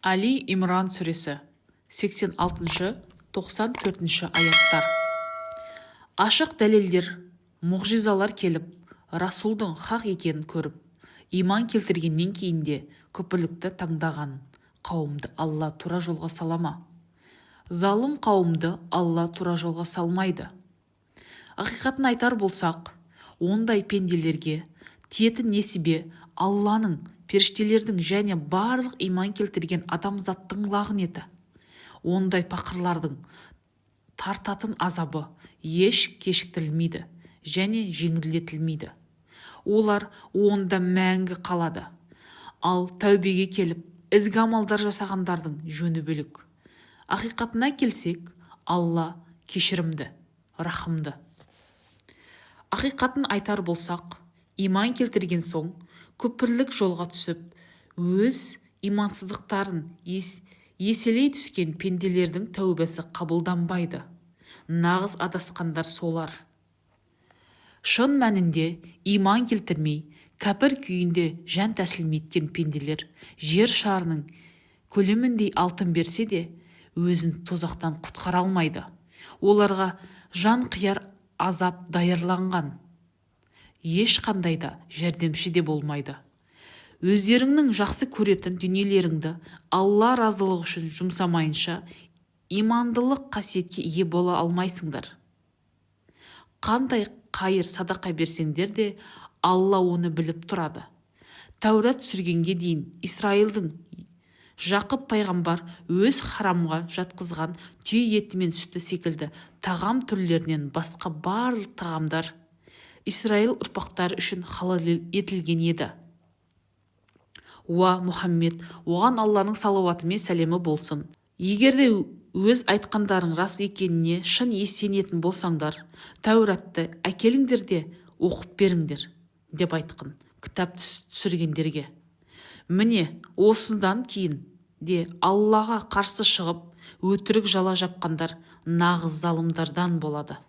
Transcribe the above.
Али Имран сүресі 86-94 аяттар. Ашық дәлелдер, мұғжизалар келіп, Расулдың хақ екенін көріп, иман келтіргеннен кейін де күпірлікті таңдаған қауымды Алла тура жолға салама. Залым қауымды Алла тура жолға салмайды. Ақиқатын айтар болсақ, ондай пенделерге тиетін несібе Алланың, періштелердің және барлық иман келтірген адамзаттың лағнеті. Ондай пақырлардың тартатын азабы еш кешіктірілмейді және жеңілдетілмейді. Олар онда мәңгі қалады. Ал тәубеге келіп, ізгі амалдар жасағандардың жөні бөлек. Ақиқатына келсек, Алла кешірімді, рахымды. Ақиқатын айтар болсақ, иман келтірген соң, күпірлік жолға түсіп, өз имансыздықтарын еселей түскен пенделердің тәубесі қабылданбайды. Нағыз адасқандар солар. Шын мәнінде иман келтірмей, кәпір күйінде жан тәсілім еткен пенделер жер шарының көлеміндей алтын берсе де, өзін тозақтан құтқара алмайды. Оларға жан қияр азап даярланған. Ешқандай да жәрдемші де болмайды. Өздеріңнің жақсы көретін дүниелеріңді Алла разылығы үшін жұмсамайынша, имандылық қасиетке ие бола алмайсыңдар. Қандай қайыр садақа берсеңдер де, Алла оны біліп тұрады. Тәурат түсіргенге дейін Исраилдің Жақып пайғамбар өз харамға жатқызған түйе еті мен сүті секілді тағам түрлерінен басқа барлық тағамдар Исраил ұрпақтары үшін халал етілген еді. Уа Мұхаммед, оған Алланың салауаты мен сәлемі болсын. Егер де өз айтқандарың рас екеніне шын сенетін болсаңдар, Тәуратты әкеліңдер де оқып беріңдер, деп айтқын кітап түсіргендерге. Міне, осыдан кейін де Аллаға қарсы шығып, өтірік жала жапқандар нағыз залымдардан болады.